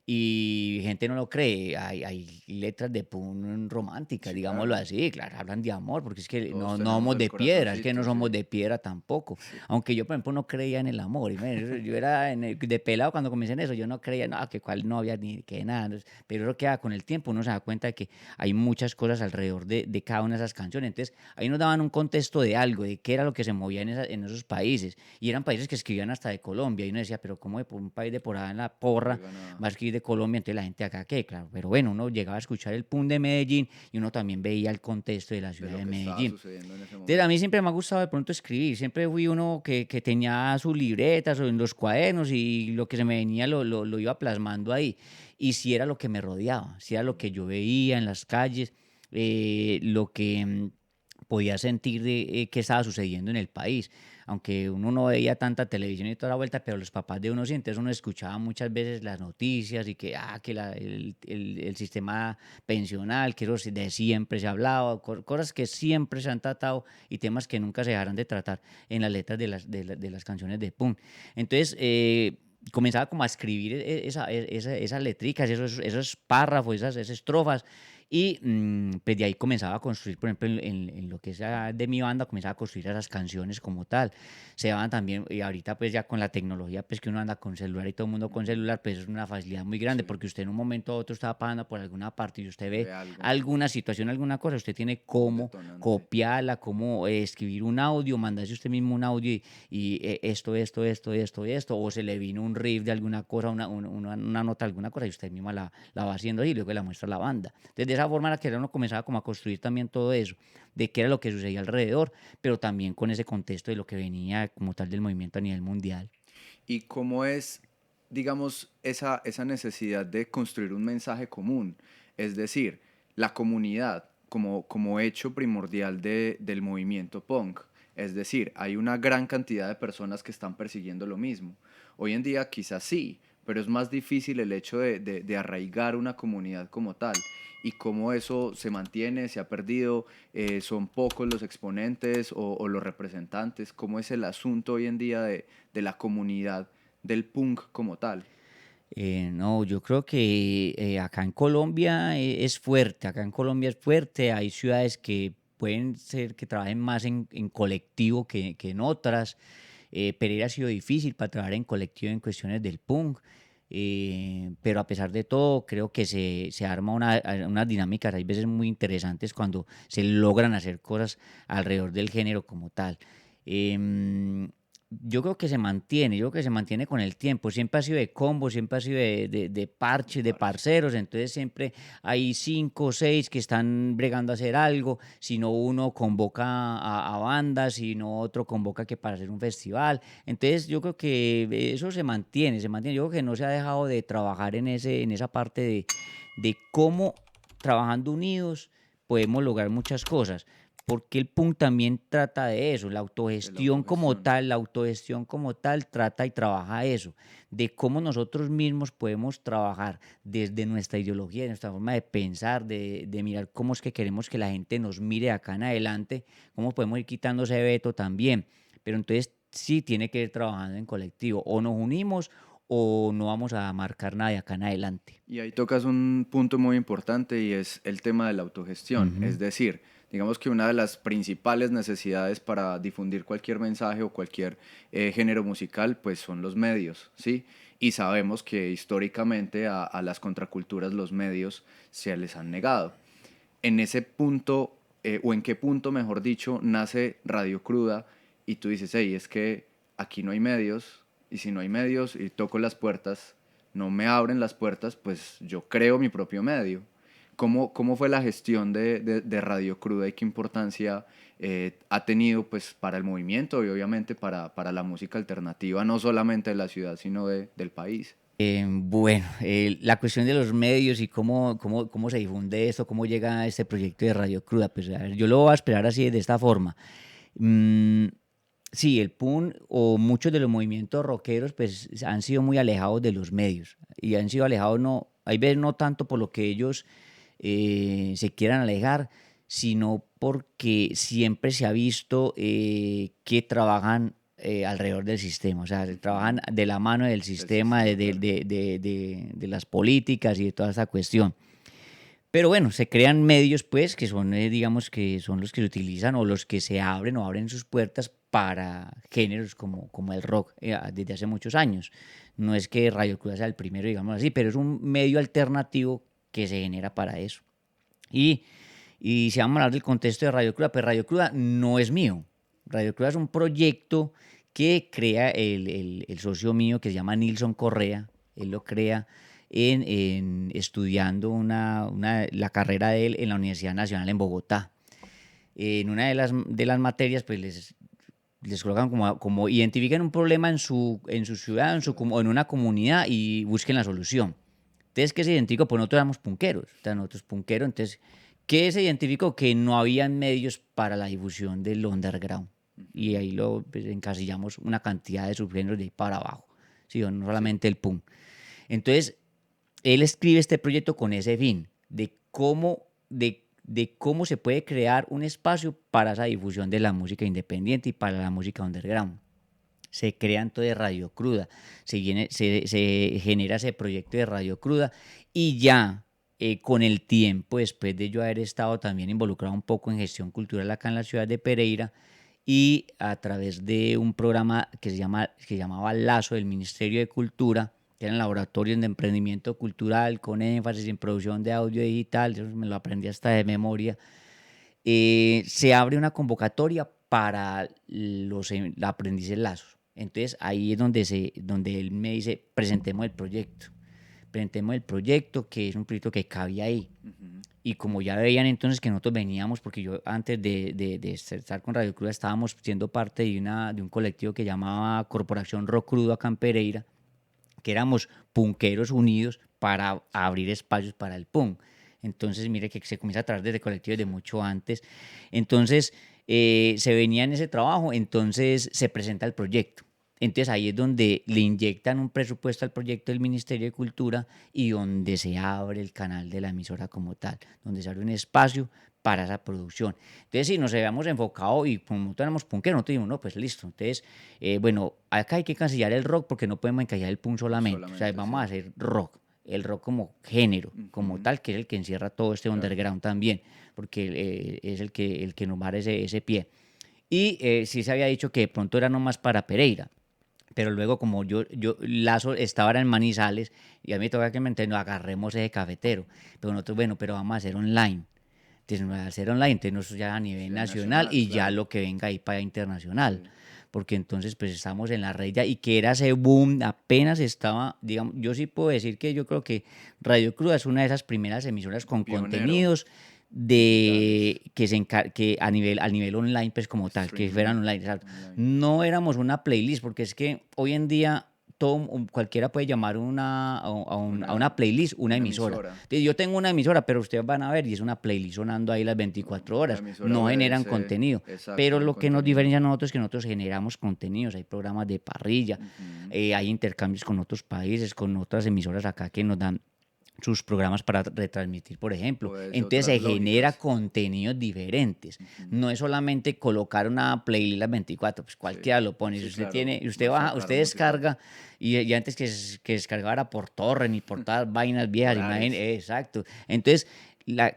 y gente no lo cree, hay letras de pun románticas, Sí, digámoslo claro. así, claro, hablan de amor, porque es que Todos no tenemos somos el de piedra, es que no corazoncito, somos sí. de piedra tampoco, Sí. aunque yo por ejemplo no creía en el amor, yo era de pelado cuando comencé en eso, yo no creía, no, que cuál novia ni que nada, pero eso queda con el tiempo, uno se da cuenta de que hay muchas cosas alrededor de cada una de esas canciones, entonces ahí nos daban un contexto de algo, de qué era lo que se movía en esos países. Y eran países que escribían hasta de Colombia. Y uno decía, pero ¿cómo de un país de por allá en la porra Llegan a... va a escribir de Colombia? Entonces la gente acá, ¿qué? Claro. Pero bueno, uno llegaba a escuchar el pun de Medellín y uno también veía el contexto de la de ciudad lo de que estaba Medellín. sucediendo en ese Entonces a mí momento. siempre me ha gustado de pronto escribir. Siempre fui uno que tenía sus libretas o en los cuadernos y lo que se me venía lo iba plasmando ahí. Y si era lo que me rodeaba, si era lo que yo veía en las calles, lo que podía sentir de qué estaba sucediendo en el país. Aunque uno no veía tanta televisión y toda la vuelta, pero los papás de uno sí, entonces uno escuchaba muchas veces las noticias y que, el sistema pensional, que eso de siempre se ha hablado, cosas que siempre se han tratado y temas que nunca se dejarán de tratar en las letras de las canciones de punk. Entonces, comenzaba como a escribir esas letricas, esos párrafos, esas estrofas, y pues de ahí comenzaba a construir, por ejemplo, en lo que es de mi banda, comenzaba a construir esas canciones como tal. Se daban también, y ahorita pues ya con la tecnología, pues que uno anda con celular y todo el mundo con Ujú. celular, pues es una facilidad muy grande, Sí. porque usted en un momento a otro está pasando por alguna parte y usted Y ve ve algo, alguna situación, alguna cosa, usted tiene un cómo detonante. copiarla, cómo escribir un audio, mandarse usted mismo un audio y esto, o se le vino un riff de alguna cosa, una nota, alguna cosa, y usted misma la va haciendo y luego la muestra a la banda. Entonces, de esa forma era que uno comenzaba como a construir también todo eso, de qué era lo que sucedía alrededor, pero también con ese contexto de lo que venía como tal del movimiento a nivel mundial. ¿Y cómo es, digamos, esa necesidad de construir un mensaje común? Es decir, la comunidad como hecho primordial del movimiento punk. Es decir, hay una gran cantidad de personas que están persiguiendo lo mismo. Hoy en día quizás sí, pero es más difícil el hecho de arraigar una comunidad como tal. Y cómo eso se mantiene, se ha perdido, son pocos los exponentes o los representantes, cómo es el asunto hoy en día de la comunidad del punk como tal. No, yo creo que acá en Colombia es fuerte, acá en Colombia es fuerte, hay ciudades que pueden ser que trabajen más en colectivo que en otras. Pereira ha sido difícil para trabajar en colectivo en cuestiones del punk, pero a pesar de todo creo que se arma unas dinámicas, hay veces muy interesantes cuando se logran hacer cosas alrededor del género como tal. Em, yo creo que se mantiene, yo creo que se mantiene con el tiempo. Siempre ha sido de combo, siempre ha sido de parches, de Parce. parceros. Entonces siempre hay 5 o 6 que están bregando a hacer algo. Si no, uno convoca a bandas, si no, otro convoca que para hacer un festival. Entonces yo creo que eso se mantiene, se mantiene. Yo creo que no se ha dejado de trabajar en esa parte de cómo trabajando unidos podemos lograr muchas cosas, porque el punk también trata de eso, De la autogestión. la autogestión como tal trata y trabaja eso, de cómo nosotros mismos podemos trabajar desde nuestra ideología, de nuestra forma de pensar, de mirar cómo es que queremos que la gente nos mire acá en adelante, cómo podemos ir quitando ese veto también, pero entonces sí tiene que ir trabajando en colectivo, o nos unimos o no vamos a marcar nada de acá en adelante. Y ahí tocas un punto muy importante y es el tema de la autogestión. Ujú. Es decir, digamos que una de las principales necesidades para difundir cualquier mensaje o cualquier género musical, pues son los medios, ¿sí? Y sabemos que históricamente a las contraculturas los medios se les han negado. En ese punto, o en qué punto, mejor dicho, nace Radio Cruda y tú dices, hey, es que aquí no hay medios, y si no hay medios y toco las puertas, no me abren las puertas, pues yo creo mi propio medio. ¿Cómo fue la gestión de Radio Cruda y qué importancia ha tenido pues, para el movimiento y obviamente para la música alternativa, no solamente de la ciudad, sino del país? Bueno, la cuestión de los medios y cómo se difunde esto, cómo llega este proyecto de Radio Cruda, pues a ver, yo lo voy a esperar así de esta forma. Mm, sí, el punk o muchos de los movimientos rockeros pues han sido muy alejados de los medios y han sido alejados, no, hay veces no tanto por lo que ellos se quieran alejar, sino porque siempre se ha visto que trabajan alrededor del sistema, o sea, Ujú. trabajan de la mano del Del sistema, sistema, claro. de las políticas y de toda esa cuestión. Pero bueno, se crean medios, pues, que son, digamos, que son los que se utilizan o los que se abren o abren sus puertas para géneros como el rock desde hace muchos años. No es que Radio Cruda sea el primero, digamos así, pero es un medio alternativo que se genera para eso. Y, y si vamos a hablar del contexto de Radio Cruda, pues Radio Cruda no es mío. Radio Cruda es un proyecto que crea el socio mío que se llama Nilson Correa. Él lo crea estudiando la carrera de él en la Universidad Nacional en Bogotá. En una de las materias, pues les colocan como identifiquen un problema en su ciudad, en una comunidad y busquen la solución. Entonces, ¿qué se identificó? Pues nosotros éramos punqueros, o sea, nosotros punqueros, entonces, ¿qué se identificó? Que no habían medios para la difusión del underground. Y Ujú. ahí pues, encasillamos una cantidad de subgéneros de ahí para abajo, ¿sí? O no Sí. solamente el punk. Entonces, él escribe este proyecto con ese fin, de cómo se puede crear un espacio para esa difusión de la música independiente y para la música underground. Se crea entonces Radio Cruda, se genera ese proyecto de Radio Cruda y ya con el tiempo, después de yo haber estado también involucrado un poco en gestión cultural acá en la ciudad de Pereira y a través de un programa que llamaba Lazo del Ministerio de Cultura, que eran laboratorios de emprendimiento cultural con énfasis en producción de audio digital, eso me lo aprendí hasta de memoria, se abre una convocatoria para los aprendices lazos. Entonces ahí es donde él me dice, presentemos el proyecto, que es un proyecto que cabía ahí. Ujú. Y como ya veían entonces que nosotros veníamos, porque yo antes de estar con Radio Cruda estábamos siendo parte de un colectivo que llamaba Corporación Rock Crudo acá en Pereira, que éramos punqueros unidos para abrir espacios para el punk. Entonces, mire que se comienza a trabajar desde colectivos de Sí. mucho antes. Entonces, se venía en ese trabajo, entonces se presenta el proyecto. Entonces ahí es donde le inyectan un presupuesto al proyecto del Ministerio de Cultura y donde se abre el canal de la emisora como tal, donde se abre un espacio para esa producción. Entonces, si nos habíamos enfocado y como nosotros éramos punkeros, nosotros dijimos, no, pues listo. Entonces, bueno, acá hay que cancellar el rock porque no podemos encajar el punk solamente. O sea, Solamente, vamos a sí. hacer rock, el rock como género, como Ujú. tal, que es el que encierra todo este Claro. underground también, porque es el que nos va a dar ese pie. Y sí se había dicho que de pronto era nomás para Pereira. Pero luego, como Lazo estaba en Manizales, y a mí me toca que me entiendo, agarremos ese cafetero. Pero nosotros, bueno, pero vamos a hacer online. Entonces, al hacer online, entonces nosotros ya a nivel Sí, nacional y ya claro. lo que venga ahí para internacional. Sí. Porque entonces, pues estamos en la red ya y que era ese boom, apenas estaba, digamos, yo sí puedo decir que yo creo que Radio Cruda es una de esas primeras emisoras con Pionero. contenidos Digitales. que a nivel online, pues como tal, que Streaming fueran online. Exacto. online. No éramos una playlist, porque es que hoy en día cualquiera puede llamar a una playlist una Una emisora. emisora. Entonces, yo tengo una emisora, pero ustedes van a ver y es una playlist sonando ahí las 24 La horas. emisora No generan obedece, contenido. exacto, Pero a un lo que nos contenido. diferencia a nosotros es que nosotros generamos contenidos. Hay programas de parrilla, Ujú. hay intercambios con otros países, con otras emisoras acá que nos dan sus programas para retransmitir, por ejemplo. Obedece Entonces otras se genera lógicas. contenidos diferentes. Ujú. No es solamente colocar una playlist las 24, pues Sí, cualquiera lo pone. Si sí, usted claro. tiene, usted No baja, sacar usted música. descarga y antes que descargara por torrent y por todas vainas viejas, Por Ares. exacto. Entonces,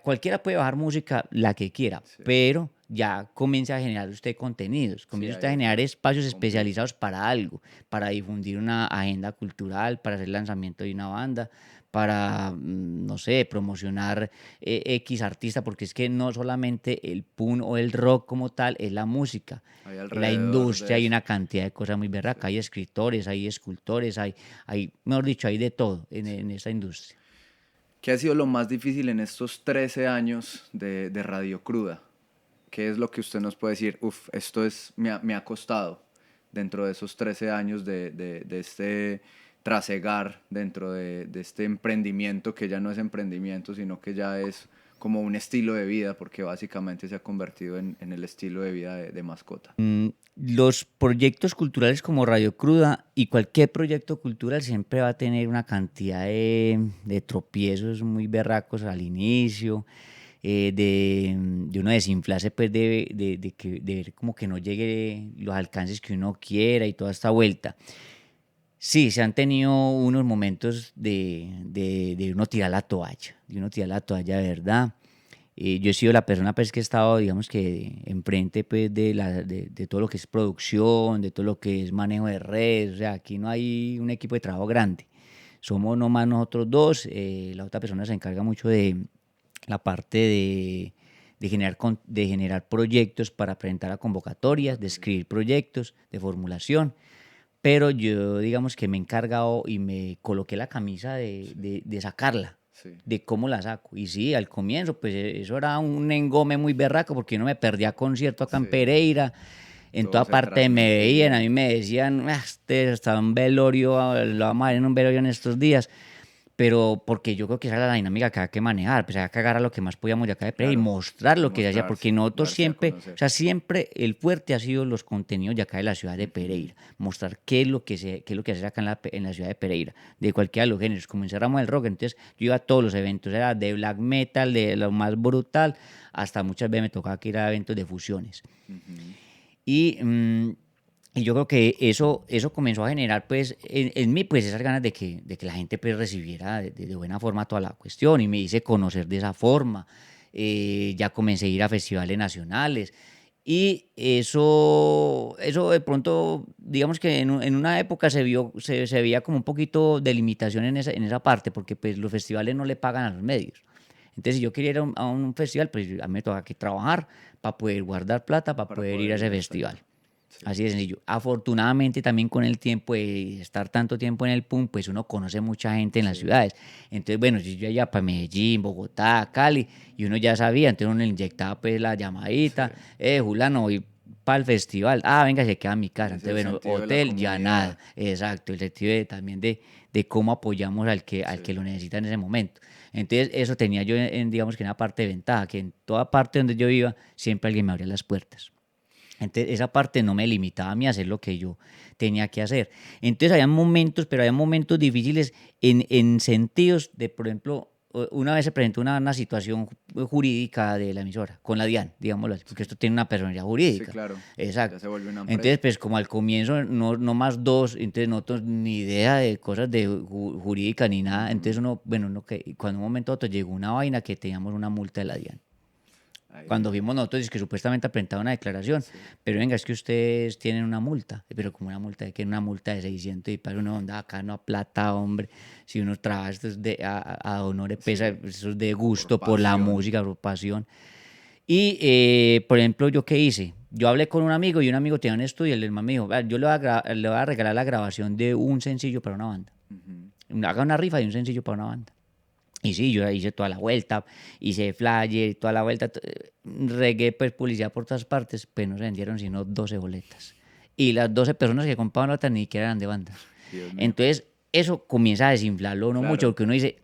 cualquiera puede bajar música la que quiera, Sí, pero ya comienza a generar usted contenidos, sí, comienza usted ahí a es generar espacios complejo. especializados para algo, para difundir una agenda cultural, para hacer lanzamiento de una banda, para, no sé, promocionar X artista, porque es que no solamente el punk o el rock como tal es la música, Ahí en la alrededor industria de hay eso. una cantidad de cosas muy Sí, berracas, hay escritores, hay escultores, mejor dicho, hay de todo sí. en esa industria. ¿Qué ha sido lo más difícil en estos 13 años de Radio Cruda? ¿Qué es lo que usted nos puede decir? Uf, esto me ha costado dentro de esos 13 años de este trasegar, dentro de este emprendimiento que ya no es emprendimiento, sino que ya es como un estilo de vida, porque básicamente se ha convertido en el estilo de vida de mascota. Los proyectos culturales como Radio Cruda y cualquier proyecto cultural siempre va a tener una cantidad de tropiezos muy berracos al inicio, de uno desinflarse pues de ver como que no llegue los alcances que uno quiera y toda esta vuelta. Sí, se han tenido unos momentos de uno tirar la toalla, de uno tirar la toalla de verdad. Yo he sido la persona pues que he estado, digamos que enfrente pues de todo lo que es producción, de todo lo que es manejo de redes, o sea, aquí no hay un equipo de trabajo grande. Somos nomás nosotros dos, la otra persona se encarga mucho de la parte de generar proyectos para presentar a convocatorias, de Convocatoria. escribir proyectos, de formulación, pero yo digamos que me he encargado y me coloqué la camisa Sí, de sacarla, sí. de cómo la saco. Y sí, al comienzo, pues eso era un engome muy berraco porque yo no me perdía concierto acá en Sí. Pereira, en Todo toda se parte me veían, a transmitía. mí me decían, "Ah, este está un velorio, lo vamos a ver en un velorio en estos días", pero porque yo creo que esa era la dinámica que había que manejar, pues había que agarrar lo que más podíamos de acá de Pereira y Claro. mostrar Y lo que se hacía, porque mostrarse, nosotros darse a siempre, o conocer. sea, siempre el fuerte ha sido los contenidos de acá de la ciudad de Ujú. Pereira, mostrar qué es lo que hacer acá en la ciudad de Pereira, de cualquiera de los géneros, como encerramos el rock, entonces yo iba a todos los eventos, era de black metal, de lo más brutal, hasta muchas veces me tocaba que ir a eventos de fusiones. Ujú. Y, y yo creo que eso comenzó a generar pues en mí pues esas ganas de que la gente pues recibiera de buena forma toda la cuestión y me hice conocer de esa forma. Ya comencé a ir a festivales nacionales y eso de pronto, digamos que en una época se veía como un poquito de limitación en esa parte porque pues los festivales no le pagan a los medios. Entonces, si yo quería ir a un festival, pues a mí me toca que trabajar para poder guardar plata, para Para poder ir a poder ese ir hasta allá. festival. Sí. Así de sencillo. Afortunadamente también con el tiempo de estar tanto tiempo en el PUM, pues uno conoce mucha gente en las Sí. ciudades. Entonces, bueno, yo allá para Medellín, Bogotá, Cali, y uno ya sabía, entonces uno le inyectaba pues la Sí. llamadita, Julano, voy para el festival, venga, se queda en mi casa. Es Entonces, el bueno, sentido de la hotel, ya nada. comunidad. Exacto, el sentido también de cómo apoyamos al que Sí. lo necesita en ese momento. Entonces, eso tenía digamos que una parte de ventaja, que en toda parte donde yo iba, siempre alguien me abría las puertas. Entonces, esa parte no me limitaba a mí a hacer lo que yo tenía que hacer. Entonces, había momentos, pero había momentos difíciles en sentidos de, por ejemplo, una vez se presentó una situación jurídica de la emisora, con la DIAN, digámoslo así, porque esto tiene una personalidad Sí, jurídica. claro. Exacto. Ya se vuelve una empresa. Entonces, pues como al comienzo no más dos, entonces nosotros ni idea de cosas de jurídica ni nada. Entonces uno, bueno, cuando un momento a otro llegó una vaina que teníamos una multa de la DIAN. Ay, Cuando Dios. vimos nosotros es que supuestamente presentaba una declaración, Sí. pero venga, es que ustedes tienen una multa, pero como una multa de que una multa de 600 y para uno onda acá no a plata, hombre, si uno trabaja esto es a honor y pesa, Sí. eso es de Por gusto, por la pasión. música, por pasión. Y, por ejemplo, ¿yo qué hice? Yo hablé con un amigo y un amigo tenía un estudio y el hermano me dijo, "Vea, yo le voy a regalar la grabación de un sencillo para una banda. Haga una rifa de un sencillo para una banda. Y sí, yo hice toda la vuelta, hice flyer, toda la vuelta, regué pues publicidad por todas partes, pero no se vendieron sino 12 boletas. Y las 12 personas que compraban la ni siquiera eran de bandas. Dios mío. Entonces, eso comienza a desinflarlo uno mucho, Claro. porque uno dice,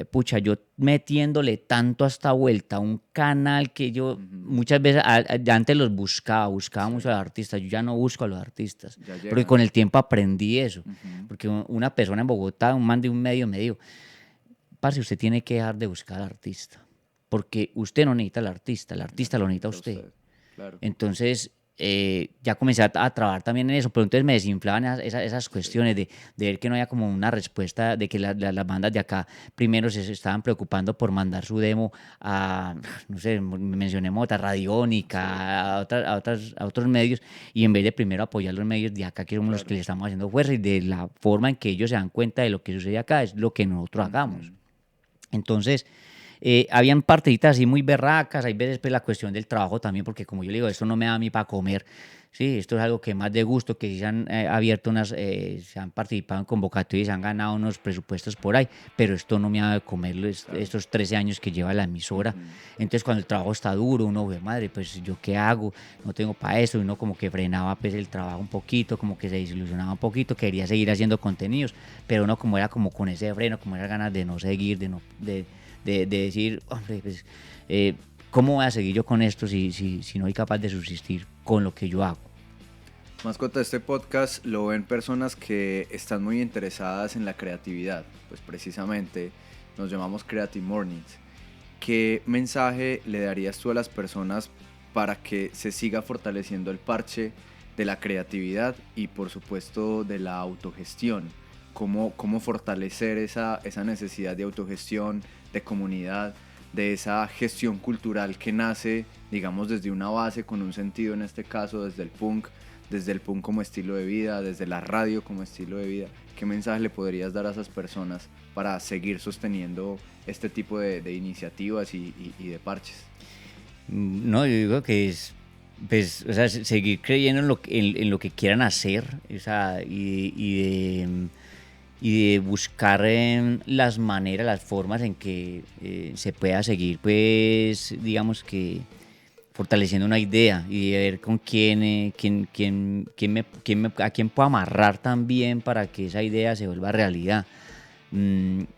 pucha, yo metiéndole tanto a esta vuelta, un canal que yo muchas veces, antes los buscaba Sí. mucho a los artistas, yo ya no busco a los artistas, Ya porque llegan. con el tiempo aprendí eso, porque una persona en Bogotá, un man de un medio me dijo, parce, usted tiene que dejar de buscar al artista, porque usted no necesita al artista, el artista lo necesita a usted. Claro. Entonces, ya comencé a trabajar también en eso, pero entonces me desinflaban esas cuestiones de ver que no había como una respuesta, de que las bandas de acá primero se estaban preocupando por mandar su demo a, no sé, mencionemos a Radiónica, a otros medios, y en vez de primero apoyar los medios de acá, que somos los que le estamos haciendo fuerza, y de la forma en que ellos se dan cuenta de lo que sucede acá, es lo que nosotros hagamos. Entonces, habían partecitas así muy berracas, hay veces pues la cuestión del trabajo también, porque como yo le digo, esto no me da a mí para comer, sí, esto es algo que más de gusto, que sí se han abierto se han participado en convocatorias, se han ganado unos presupuestos por ahí, pero esto no me ha de comer estos 13 años que lleva la emisora. Entonces cuando el trabajo está duro, uno ve, madre, pues yo qué hago, no tengo para eso, uno como que frenaba pues el trabajo un poquito, como que se desilusionaba un poquito, quería seguir haciendo contenidos, pero uno como era como con ese freno, como esas ganas de no seguir, de decir, hombre, pues, ¿cómo voy a seguir yo con esto si no soy capaz de subsistir con lo que yo hago? Mascota, este podcast lo ven personas que están muy interesadas en la creatividad, pues precisamente nos llamamos Creative Mornings. ¿Qué mensaje le darías tú a las personas para que se siga fortaleciendo el parche de la creatividad y por supuesto de la autogestión? ¿Cómo fortalecer esa necesidad de autogestión, de comunidad, de esa gestión cultural que nace, digamos, desde una base con un sentido, en este caso desde el punk como estilo de vida, desde la radio como estilo de vida? ¿Qué mensaje le podrías dar a esas personas para seguir sosteniendo este tipo de iniciativas y de parches? No, yo digo que es, pues, o sea, seguir creyendo en lo que quieran hacer, o sea, y de buscar las maneras, las formas en que se pueda seguir, pues, digamos que fortaleciendo una idea y de ver con a quién puedo amarrar también para que esa idea se vuelva realidad.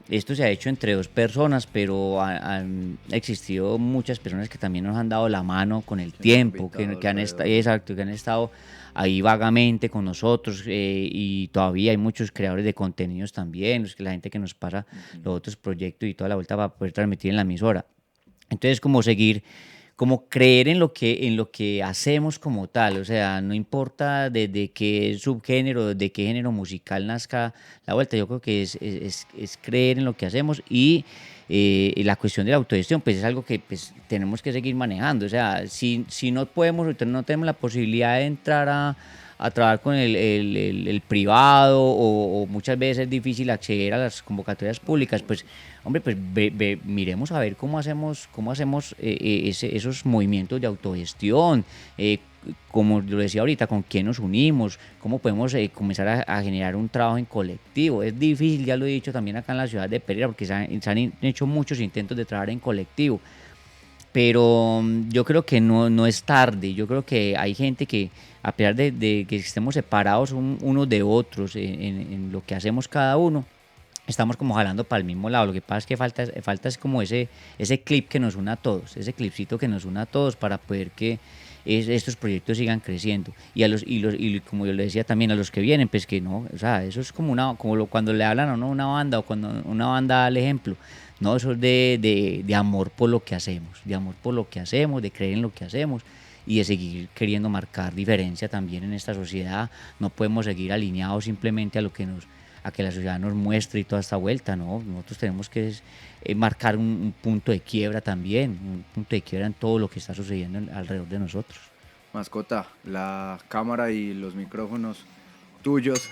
Esto se ha hecho entre dos personas, pero han existido muchas personas que también nos han dado la mano con el tiempo, que han estado ahí vagamente con nosotros, y todavía hay muchos creadores de contenidos también, la gente que nos pasa los otros proyectos y toda la vuelta para poder transmitir en la emisora. Entonces, como creer en lo que hacemos como tal, o sea, no importa de qué subgénero, de qué género musical nazca la vuelta, yo creo que es creer en lo que hacemos y la cuestión de la autogestión, pues es algo que pues, tenemos que seguir manejando, o sea, si no podemos, no tenemos la posibilidad de entrar a trabajar con el privado o muchas veces es difícil acceder a las convocatorias públicas, pues hombre, pues miremos a ver cómo hacemos esos movimientos de autogestión, como lo decía ahorita, con quién nos unimos, cómo podemos comenzar a generar un trabajo en colectivo. Es difícil, ya lo he dicho también acá en la ciudad de Pereira, porque se han hecho muchos intentos de trabajar en colectivo, pero yo creo que no es tarde. Yo creo que hay gente que, a pesar de que estemos separados unos de otros en lo que hacemos cada uno, estamos como jalando para el mismo lado. Lo que pasa es que falta es como ese clip que nos una a todos, ese clipcito que nos una a todos para poder estos proyectos sigan creciendo. Y como yo le decía también a los que vienen, pues que no, o sea, eso es como cuando le hablan a uno una banda o cuando una banda da el ejemplo. No, eso es de amor por lo que hacemos, de amor por lo que hacemos, de creer en lo que hacemos y de seguir queriendo marcar diferencia también en esta sociedad. No podemos seguir alineados simplemente a que la sociedad nos muestre y toda esta vuelta, ¿no? Nosotros tenemos que marcar un punto de quiebra también, un punto de quiebra en todo lo que está sucediendo alrededor de nosotros. Mascota, la cámara y los micrófonos tuyos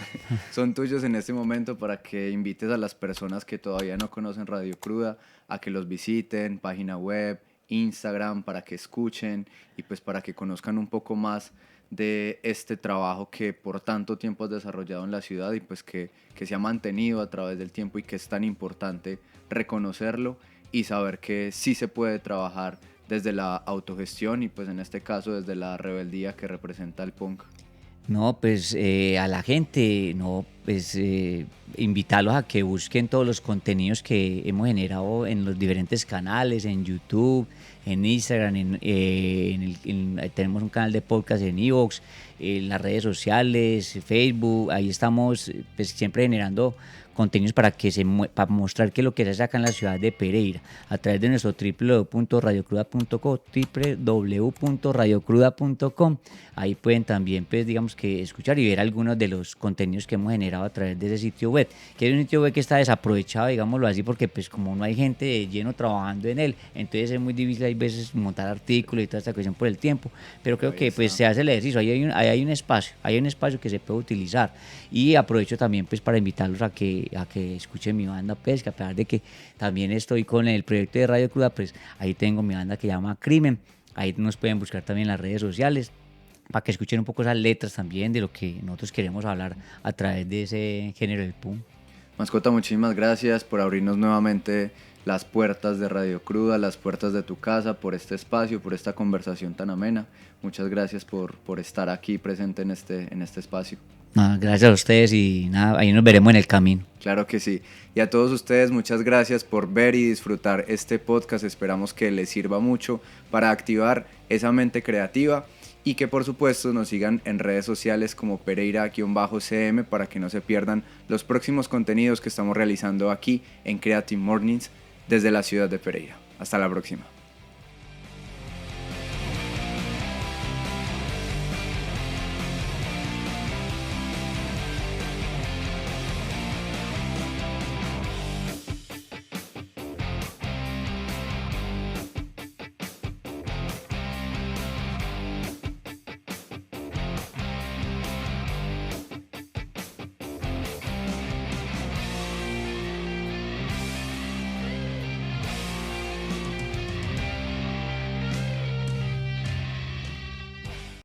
son tuyos en este momento para que invites a las personas que todavía no conocen Radio Cruda a que los visiten, página web, Instagram, para que escuchen y pues para que conozcan un poco más de este trabajo que por tanto tiempo has desarrollado en la ciudad y pues que se ha mantenido a través del tiempo y que es tan importante reconocerlo y saber que sí se puede trabajar desde la autogestión y pues en este caso desde la rebeldía que representa el punk. No, pues a la gente, no, pues invitarlos a que busquen todos los contenidos que hemos generado en los diferentes canales, en YouTube, en Instagram, tenemos un canal de podcast en Evox, en las redes sociales, Facebook, ahí estamos pues siempre generando contenidos para mostrar qué es lo que se hace acá en la ciudad de Pereira a través de nuestro www.radiocruda.com, www.radiocruda.com. Ahí pueden también, pues, digamos que escuchar y ver algunos de los contenidos que hemos generado a través de ese sitio web, que es un sitio web que está desaprovechado, digámoslo así, porque pues como no hay gente lleno trabajando en él, entonces es muy difícil hay veces montar artículos y toda esta cuestión por el tiempo, pero creo que pues se hace el ejercicio, ahí hay un espacio que se puede utilizar y aprovecho también pues para invitarlos a que escuchen mi banda, pues que a pesar de que también estoy con el proyecto de Radio Cruda, pues ahí tengo mi banda que se llama Crimen, ahí nos pueden buscar también en las redes sociales para que escuchen un poco esas letras también de lo que nosotros queremos hablar a través de ese género del punk. Mascota, muchísimas gracias por abrirnos nuevamente las puertas de Radio Cruda, las puertas de tu casa, por este espacio, por esta conversación tan amena. Muchas gracias por estar aquí presente en este espacio. Gracias a ustedes y nada, ahí nos veremos en el camino. Claro que sí. Y a todos ustedes, muchas gracias por ver y disfrutar este podcast. Esperamos que les sirva mucho para activar esa mente creativa y que por supuesto nos sigan en redes sociales como Pereira-CM para que no se pierdan los próximos contenidos que estamos realizando aquí en Creative Mornings desde la ciudad de Pereira. Hasta la próxima.